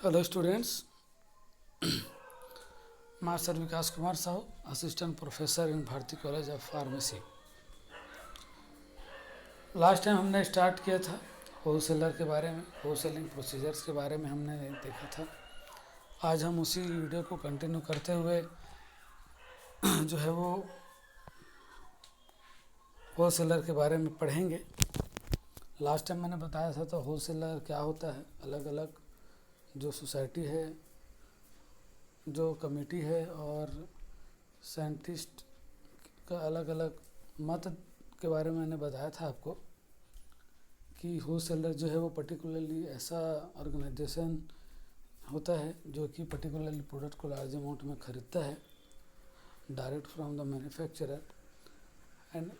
Hello students, master Vikas Kumar Sahu, assistant professor in Bharati college of pharmacy. Last time हमने start किया था wholesaler के बारे में, होलसेलिंग प्रोसीजर्स के बारे में हमने देखा था। आज हम उसी वीडियो को कंटिन्यू करते हुए जो है वो होलसेलर के बारे में पढ़ेंगे। लास्ट टाइम मैंने बताया था तो होलसेलर क्या होता है, अलग अलग जो सोसाइटी है, जो कमेटी है और साइंटिस्ट का अलग अलग मत के बारे में मैंने बताया था आपको कि होलसेलर जो है वो पर्टिकुलरली ऐसा ऑर्गेनाइजेशन होता है जो कि पर्टिकुलरली प्रोडक्ट को लार्ज अमाउंट में खरीदता है direct from the manufacturer and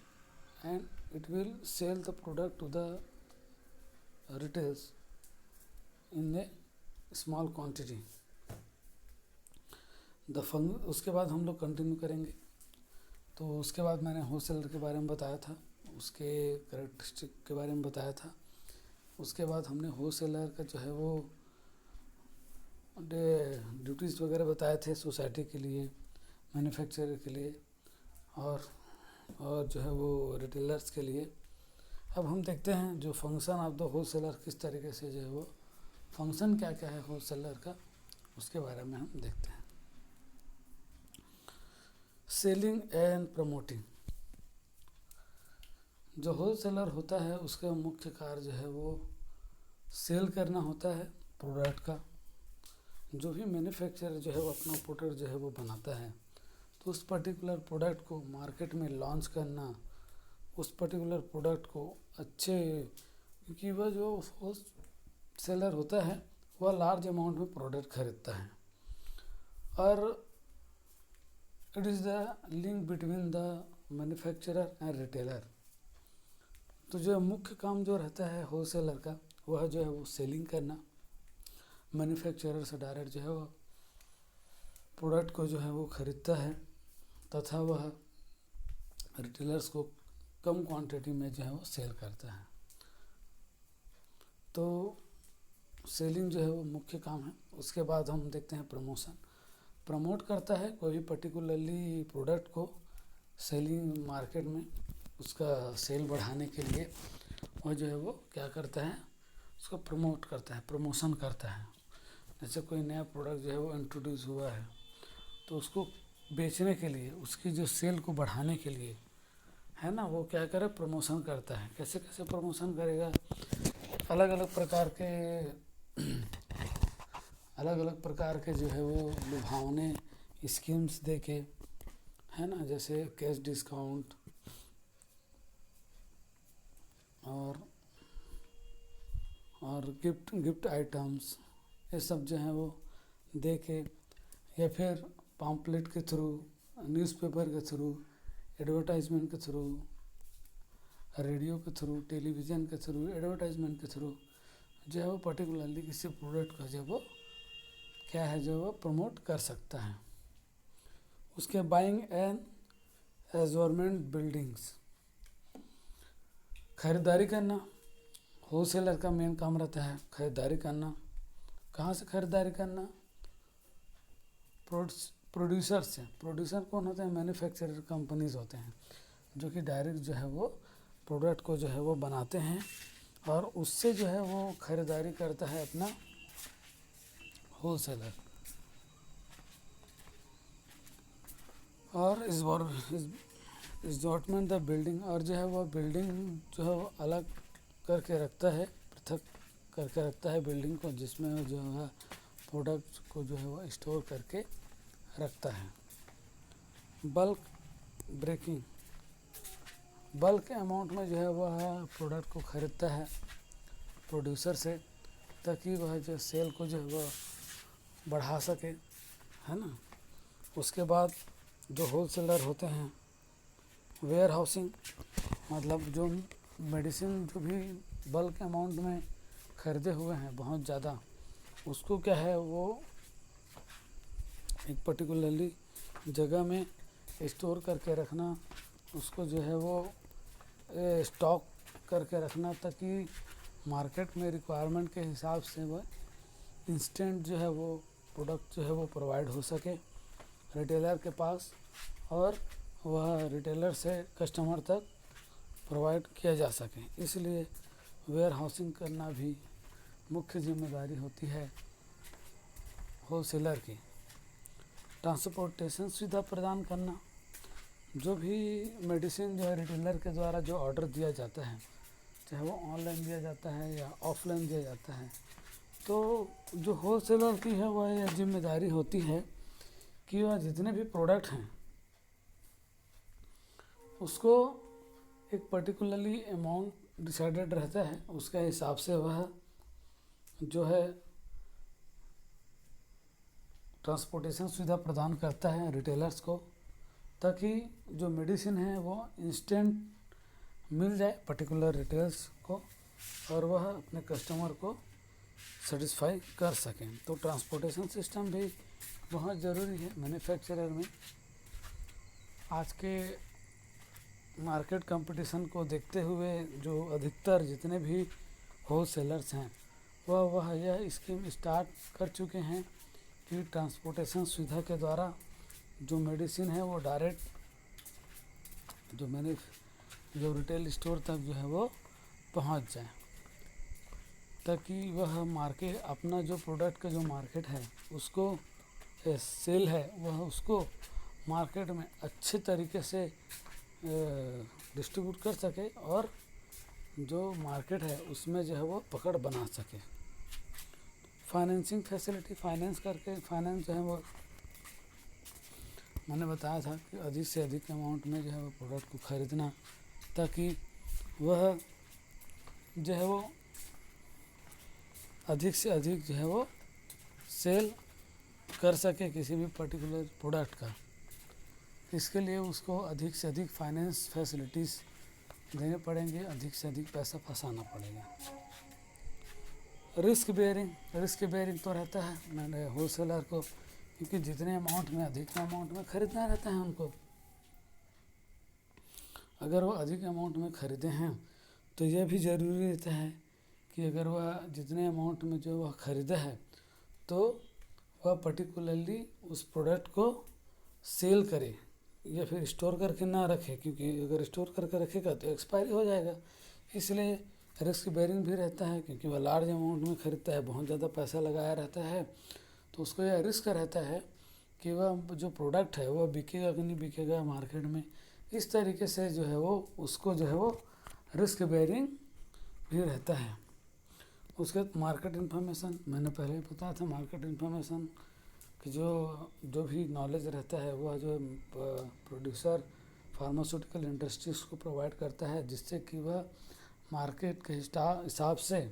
it will sell the product to the retails in a small quantity. उसके बाद हम लोग कंटिन्यू करेंगे। तो उसके बाद मैंने होलसेलर के बारे में बताया था, उसके कैरेक्टरिस्टिक के बारे में बताया था। उसके बाद हमने होलसेलर का जो है वो ड्यूटीज़ वगैरह बताए थे सोसाइटी के लिए, मैन्युफैक्चरर के लिए और जो है वो रिटेलर्स के लिए। अब हम देखते हैं जो फंक्शन ऑफ द होलसेलर किस तरीके से जो है वो फंक्शन क्या क्या है होलसेलर का, उसके बारे में हम देखते हैं। Selling and promoting. जो होलसेलर होता है उसका मुख्य कार्य जो है वो सेल करना होता है प्रोडक्ट का। जो भी मैन्युफैक्चरर जो है वो अपना प्रोडक्ट जो है वो बनाता है तो उस पर्टिकुलर प्रोडक्ट को मार्केट में लॉन्च करना, उस पर्टिकुलर प्रोडक्ट को अच्छे, क्योंकि वह जो होलसेलर होता है वह लार्ज अमाउंट में प्रोडक्ट खरीदता है और it is the link between the manufacturer and retailer. तो जो मुख्य काम जो रहता है होलसेलर का वह जो है वो सेलिंग करना, मैन्युफैक्चरर से डायरेक्ट जो है वो प्रोडक्ट को जो है वो खरीदता है तथा वह रिटेलर्स को कम क्वांटिटी में जो है वो सेल करता है। तो सेलिंग जो है वो मुख्य काम है। उसके बाद हम देखते हैं प्रमोशन। प्रमोट करता है कोई भी पर्टिकुलरली प्रोडक्ट को सेलिंग मार्केट में, उसका सेल बढ़ाने के लिए वह जो है वो क्या करता है, उसको प्रमोट करता है, प्रमोशन करता है। जैसे कोई नया प्रोडक्ट जो है वो इंट्रोड्यूस हुआ है तो उसको बेचने के लिए, उसकी जो सेल को बढ़ाने के लिए है ना, वो क्या करे, प्रमोशन करता है। कैसे कैसे प्रमोशन करेगा, अलग अलग प्रकार के जो है वो लुभावने स्कीम्स दे के, है ना, जैसे कैश डिस्काउंट और गिफ्ट आइटम्स, ये सब जो है वो दे के, या फिर पम्पलेट के थ्रू, न्यूज़पेपर के थ्रू, एडवर्टाइजमेंट के थ्रू, रेडियो के थ्रू, टेलीविज़न के थ्रू, एडवर्टाइजमेंट के थ्रू जो है वो पर्टिकुलरली किसी प्रोडक्ट का जो वो क्या है जो वो प्रमोट कर सकता है। उसके बाइंग एंड एजोरमेंट बिल्डिंग्स, खरीदारी करना। होलसेलर का मेन काम रहता है खरीदारी करना। कहाँ से खरीदारी करना, प्रोड्यूसर से। प्रोड्यूसर कौन होते हैं, मैन्युफैक्चरर कंपनीज होते हैं जो कि डायरेक्ट जो है वो प्रोडक्ट को जो है वो बनाते हैं और उससे जो है वो खरीदारी करता है अपना होलसेलर। और इजॉर्टमेंट द बिल्डिंग, और जो है वो बिल्डिंग जो है वो अलग करके रखता है, पृथक करके रखता है बिल्डिंग को, जिसमें जो है प्रोडक्ट को जो है वो स्टोर करके रखता है। बल्क ब्रेकिंग, बल्क अमाउंट में जो है वह प्रोडक्ट को खरीदता है प्रोड्यूसर से ताकि वह जो सेल को जो है वह बढ़ा सके, है ना। उसके बाद जो होलसेलर होते हैं वेयर हाउसिंग, मतलब जो मेडिसिन जो भी बल्क अमाउंट में खरीदे हुए हैं बहुत ज़्यादा, उसको क्या है वो एक पर्टिकुलरली जगह में स्टोर करके रखना, उसको जो है वो स्टॉक करके रखना ताकि मार्केट में रिक्वायरमेंट के हिसाब से वह इंस्टेंट जो है वो प्रोडक्ट जो है वो प्रोवाइड हो सके रिटेलर के पास, और वह रिटेलर से कस्टमर तक प्रोवाइड किया जा सके। इसलिए वेयर हाउसिंग करना भी मुख्य जिम्मेदारी होती है होलसेलर की। ट्रांसपोर्टेशन सुविधा प्रदान करना, जो भी मेडिसिन जो है रिटेलर के द्वारा जो ऑर्डर दिया जाता है, चाहे वो ऑनलाइन दिया जाता है या ऑफलाइन दिया जाता है, तो जो होलसेलर की है वह यह जिम्मेदारी होती है कि वह जितने भी प्रोडक्ट हैं उसको एक पर्टिकुलरली अमाउंट डिसाइडेड रहता है, उसके हिसाब से वह जो है ट्रांसपोर्टेशन सुविधा प्रदान करता है रिटेलर्स को, ताकि जो मेडिसिन है वो इंस्टेंट मिल जाए पर्टिकुलर रिटेलर्स को और वह अपने कस्टमर को सेटिस्फाई कर सकें। तो ट्रांसपोर्टेशन सिस्टम भी बहुत ज़रूरी है मैन्युफैक्चरर में। आज के मार्केट कंपटीशन को देखते हुए जो अधिकतर जितने भी होलसेलर्स हैं वह यह स्कीम स्टार्ट कर चुके हैं कि ट्रांसपोर्टेशन सुविधा के द्वारा जो मेडिसिन है वो डायरेक्ट जो रिटेल स्टोर तक जो है वो पहुंच जाए, ताकि वह मार्केट अपना जो प्रोडक्ट का जो मार्केट है उसको सेल है वह उसको मार्केट में अच्छे तरीके से डिस्ट्रीब्यूट कर सके और जो मार्केट है उसमें जो है वो पकड़ बना सके। फाइनेंसिंग फैसिलिटी, फाइनेंस जो है वो मैंने बताया था कि अधिक से अधिक अमाउंट में जो है वो प्रोडक्ट को ख़रीदना, ताकि वह जो है वो अधिक से अधिक जो है वो सेल कर सके किसी भी पर्टिकुलर प्रोडक्ट का। इसके लिए उसको अधिक से अधिक फाइनेंस फैसिलिटीज़ देने पड़ेंगे, अधिक से अधिक पैसा फंसाना पड़ेगा। रिस्क बेयरिंग तो रहता है मैंने होलसेलर को, क्योंकि जितने अमाउंट में अधिक अमाउंट में ख़रीदना रहता है उनको। अगर वो अधिक अमाउंट में ख़रीदे हैं तो यह भी ज़रूरी रहता है कि अगर वह जितने अमाउंट में जो वह ख़रीदा है तो वह पर्टिकुलरली उस प्रोडक्ट को सेल करे या फिर स्टोर करके ना रखे, क्योंकि अगर स्टोर करके रखेगा तो एक्सपायरी हो जाएगा। इसलिए रिस्क बेयरिंग भी रहता है, क्योंकि वह लार्ज अमाउंट में ख़रीदता है, बहुत ज़्यादा पैसा लगाया रहता है, तो उसको यह रिस्क रहता है कि वह जो प्रोडक्ट है वह बिकेगा कि नहीं बिकेगा मार्केट में। इस तरीके से जो है वो उसको जो है वो रिस्क बेयरिंग भी रहता है। उसके मार्केट इन्फॉर्मेशन, मैंने पहले ही बताया था, मार्केट इन्फॉर्मेशन कि जो भी नॉलेज रहता है वह जो प्रोड्यूसर फार्मास्यूटिकल इंडस्ट्रीज को प्रोवाइड करता है, जिससे कि वह मार्केट के हिसाब से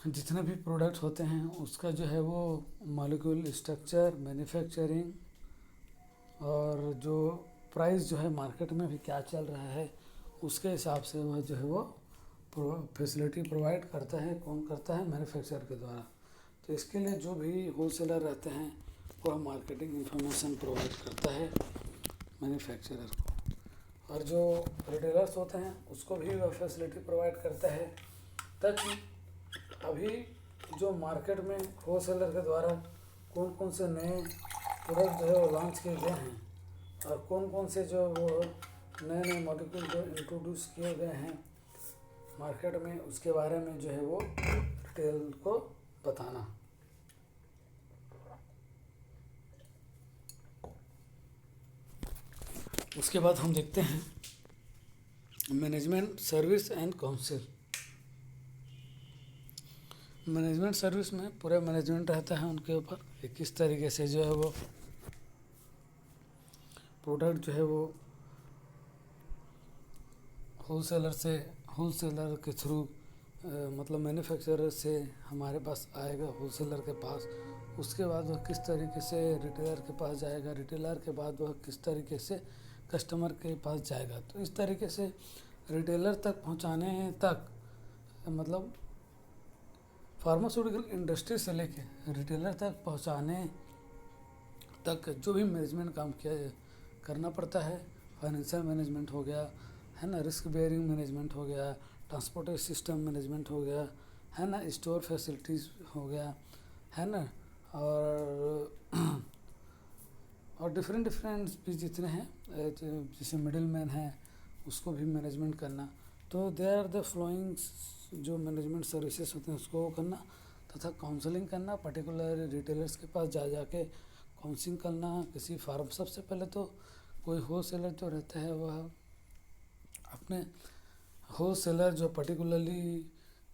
जितने भी प्रोडक्ट होते हैं उसका जो है वो मॉलिक्यूल स्ट्रक्चर, मैन्युफैक्चरिंग और जो प्राइस जो है मार्केट में भी क्या चल रहा है उसके हिसाब से वह जो है वो फैसिलिटी प्रोवाइड करता है। कौन करता है? मैन्युफैक्चरर के द्वारा। तो इसके लिए जो भी होलसेलर रहते हैं वह मार्केटिंग इंफॉर्मेशन प्रोवाइड करता है मैन्युफैक्चरर को, और जो रिटेलर्स होते हैं उसको भी वह फैसिलिटी प्रोवाइड करता है, ताकि अभी जो मार्केट में होलसेलर के द्वारा कौन कौन से नए प्रोडक्ट जो है वो लॉन्च किए गए हैं और कौन कौन से जो वो नए मॉलिक्यूल जो इंट्रोड्यूस किए गए हैं मार्केट में, उसके बारे में जो है वो रिटेल को बताना। उसके बाद हम देखते हैं management service and council. Management service में पूरा मैनेजमेंट रहता है उनके ऊपर कि किस तरीके से जो है वो प्रोडक्ट जो है वो होलसेलर के थ्रू मतलब मैन्युफैक्चरर से हमारे पास आएगा होलसेलर के पास, उसके बाद वह किस तरीके से रिटेलर के पास जाएगा, रिटेलर के बाद वह किस तरीके से कस्टमर के पास जाएगा। तो इस तरीके से रिटेलर तक पहुंचाने तक, मतलब फार्मास्यूटिकल इंडस्ट्री से लेके रिटेलर तक पहुंचाने तक जो भी मैनेजमेंट काम करना पड़ता है, फाइनेंशियल मैनेजमेंट हो गया है ना, रिस्क बेयरिंग मैनेजमेंट हो गया, ट्रांसपोर्टेशन सिस्टम मैनेजमेंट हो गया, है ना, स्टोर फैसिलिटीज़ हो गया, है ना, और डिफरेंट डिफरेंट भी जितने हैं, जैसे मिडिल मैन है उसको भी मैनेजमेंट करना। तो दे आर द फ्लोइंग जो मैनेजमेंट सर्विसेज होते हैं उसको करना, तथा काउंसलिंग करना, पर्टिकुलर रिटेलर्स के पास जा जाके काउंसलिंग करना। किसी फार्म, सबसे पहले तो कोई होल सेलर जो रहता है वह अपने होल सेलर जो पर्टिकुलरली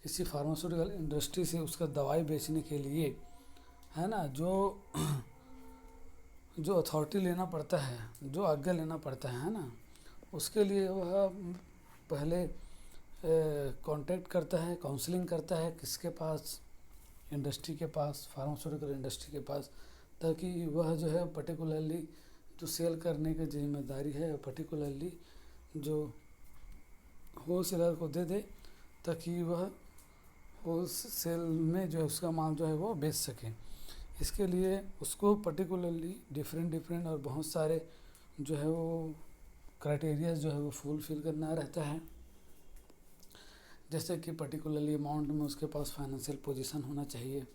किसी फार्मास्यूटिकल इंडस्ट्री से उसका दवाई बेचने के लिए, है ना, जो अथॉरिटी लेना पड़ता है, जो आज्ञा लेना पड़ता है ना, उसके लिए वह पहले कांटेक्ट करता है, काउंसलिंग करता है किसके पास, इंडस्ट्री के पास, फार्मास्यूटिकल इंडस्ट्री के पास, ताकि वह जो है पर्टिकुलरली जो सेल करने की जिम्मेदारी है पर्टिकुलरली जो होल सेलर को दे दे, ताकि वह होल सेल में जो है उसका माल जो है वो बेच सके। इसके लिए उसको पर्टिकुलरली डिफरेंट और बहुत सारे जो है वो क्राइटेरिया जो है वो फुलफिल करना रहता है। जैसे कि पर्टिकुलरली अमाउंट में उसके पास फाइनेंशियल पोजीशन होना चाहिए,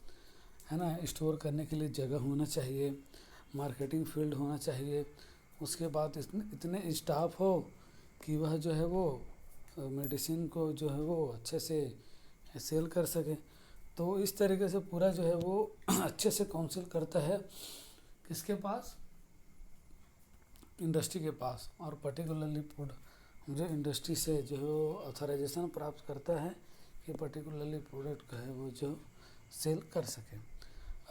है ना, स्टोर करने के लिए जगह होना चाहिए, मार्केटिंग फील्ड होना चाहिए, उसके बाद इतने स्टाफ हो कि वह जो है वो मेडिसिन को जो है वो अच्छे से सेल कर सके। तो इस तरीके से पूरा जो है वो अच्छे से काउंसिल करता है किसके पास, इंडस्ट्री के पास, और पर्टिकुलरली जो इंडस्ट्री से जो है वो ऑथराइजेशन प्राप्त करता है कि पर्टिकुलरली प्रोडक्ट का है वो जो सेल कर सके।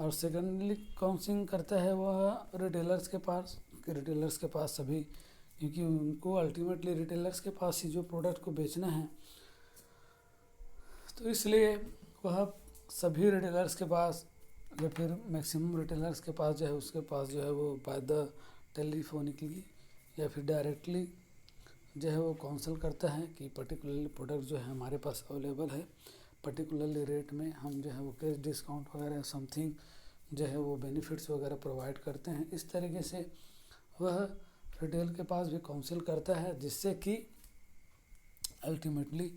और सेकेंडली काउंसिलिंग करता है वह रिटेलर्स के पास, कि रिटेलर्स के पास सभी, क्योंकि उनको अल्टीमेटली रिटेलर्स के पास ही जो प्रोडक्ट को बेचना है, तो इसलिए वह सभी रिटेलर्स के पास या फिर मैक्सिमम रिटेलर्स के पास जो है उसके पास जो है वो बाय द टेलीफोनिकली या फिर डायरेक्टली जो है वो काउंसिल करता है कि पर्टिकुलरली प्रोडक्ट जो है हमारे पास अवेलेबल है, पर्टिकुलरली रेट में हम जो है वो कैश डिस्काउंट वगैरह समथिंग जो है वो बेनिफिट्स वगैरह प्रोवाइड करते हैं। इस तरीके से वह रिटेल के पास भी काउंसिल करता है, जिससे कि अल्टीमेटली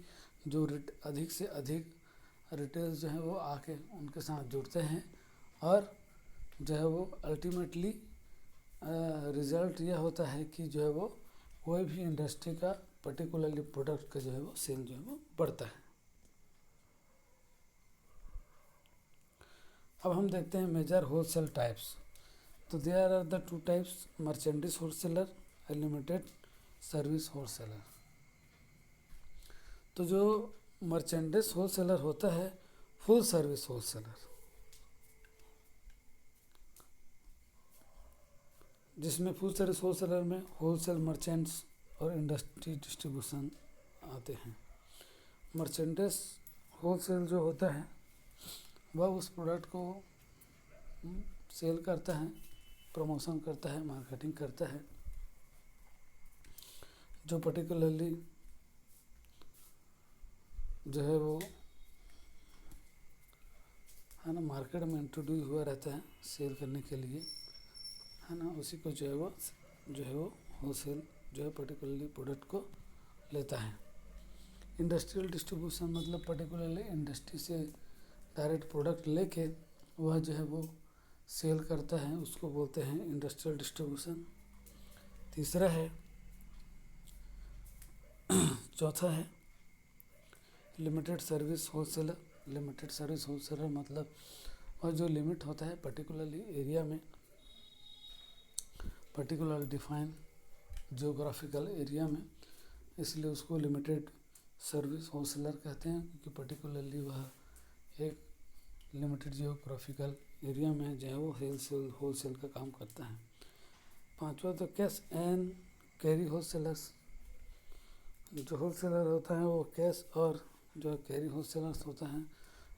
जो अधिक से अधिक रिटेल जो है वो आके उनके साथ जुड़ते हैं, और जो है वो अल्टीमेटली रिज़ल्ट यह होता है कि जो है वो कोई भी इंडस्ट्री का पर्टिकुलरली प्रोडक्ट का जो है वो सेल जो है वो बढ़ता है। अब हम देखते हैं मेजर होलसेल टाइप्स। तो there are the two types, merchandise wholesaler and limited service wholesaler. तो जो मर्चेंडाइज होलसेलर होता है, फुल सर्विस होलसेलर, जिसमें फुल सर्विस होलसेलर में होलसेल मर्चेंट्स और इंडस्ट्री डिस्ट्रीब्यूशन आते हैं। मर्चेंडाइज होलसेल जो होता है वह उस प्रोडक्ट को सेल करता है, प्रमोशन करता है, मार्केटिंग करता है, जो पर्टिकुलरली जो है वो, है ना, मार्केट में इंट्रोड्यूस हुआ रहता है सेल करने के लिए, है ना, उसी को जो है वो होलसेल जो है पर्टिकुलरली प्रोडक्ट को लेता है। इंडस्ट्रियल डिस्ट्रीब्यूशन मतलब पर्टिकुलरली इंडस्ट्री से डायरेक्ट प्रोडक्ट लेके वह जो है वो सेल करता है, उसको बोलते हैं इंडस्ट्रियल डिस्ट्रीब्यूशन। तीसरा है, चौथा है limited service wholesaler. Limited service wholesaler मतलब वह जो लिमिट होता है पर्टिकुलरली एरिया में, पर्टिकुलर डिफाइन जियोग्राफिकल एरिया में, इसलिए उसको लिमिटेड सर्विस होलसेलर कहते हैं, क्योंकि पर्टिकुलरली वह एक लिमिटेड जियोग्राफिकल एरिया में जो है वो होलसेल का काम करता है। पांचवा तो कैश एंड कैरी होलसेलर्स। जो होलसेलर होता है वो कैश और जो कैरी होलसेलर्स होता है,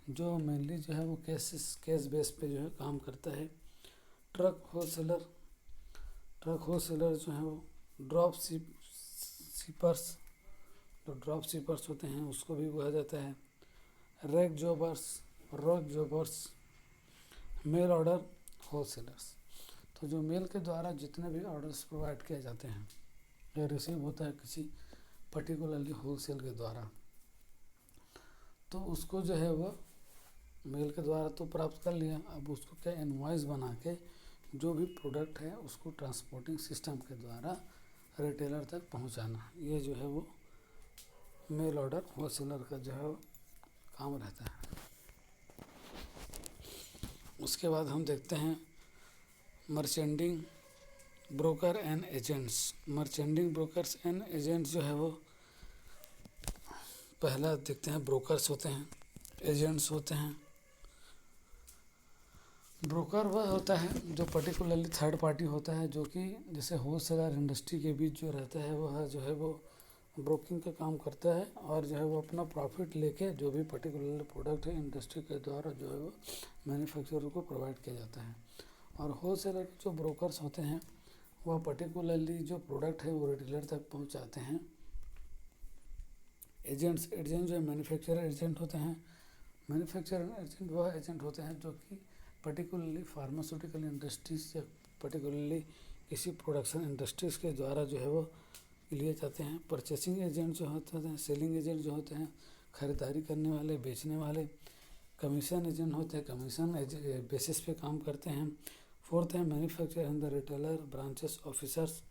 जो मेनली जो है वो कैश बेस पे जो है काम करता है। ट्रक होलसेलर जो है वो ड्रॉप सीपर्स, जो ड्रॉप सीपर्स होते हैं उसको भी कहा जाता है। Rack jobbers, mail order wholesalers. तो जो मेल के द्वारा जितने भी ऑर्डर्स प्रोवाइड किए जाते हैं या रिसीव होता है किसी पर्टिकुलरली होलसेल के द्वारा, तो उसको जो है वो मेल के द्वारा तो प्राप्त कर लिया, अब उसको क्या इनवॉइस बना के जो भी प्रोडक्ट है उसको ट्रांसपोर्टिंग सिस्टम के द्वारा रिटेलर तक पहुंचाना, ये जो है वो मेल ऑर्डर होलसेलर का जो है वो काम रहता है। उसके बाद हम देखते हैं merchandising broker and agents. Merchandising brokers and agents जो है वो पहला देखते हैं ब्रोकर्स होते हैं, एजेंट्स होते हैं। ब्रोकर वह होता है जो पर्टिकुलरली थर्ड पार्टी होता है, जो कि जैसे होलसेलर इंडस्ट्री के बीच जो रहता है वह जो है वो ब्रोकिंग का काम करता है और जो है वो अपना प्रॉफिट लेके जो भी पर्टिकुलर प्रोडक्ट है इंडस्ट्री के द्वारा जो है वो मैन्युफैक्चरर को प्रोवाइड किया जाता है। और होलसेलर के जो ब्रोकर्स होते हैं वह पर्टिकुलरली जो प्रोडक्ट है वो रिटेलर तक पहुंचाते हैं। एजेंट जो है मैन्युफैक्चरर एजेंट होते हैं। मैन्युफैक्चरर एजेंट वह एजेंट होते हैं जो कि पर्टिकुलरली फार्मास्यूटिकल इंडस्ट्रीज या पर्टिकुलरली किसी प्रोडक्शन इंडस्ट्रीज़ के द्वारा जो है वो लिए जाते हैं। परचेसिंग एजेंट जो होते हैं, सेलिंग एजेंट जो होते हैं, ख़रीदारी करने वाले, बेचने वाले। कमीशन एजेंट होते हैं, कमीशन बेसिस पे काम करते हैं। फोर्थ है manufacturer and the retailer branches officers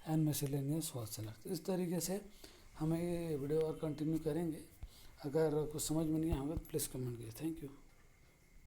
and miscellaneous wholesaler. इस तरीके से हमें ये वीडियो और कंटिन्यू करेंगे। अगर कुछ समझ में नहीं आएगा तो प्लीज़ कमेंट कीजिए। Thank you.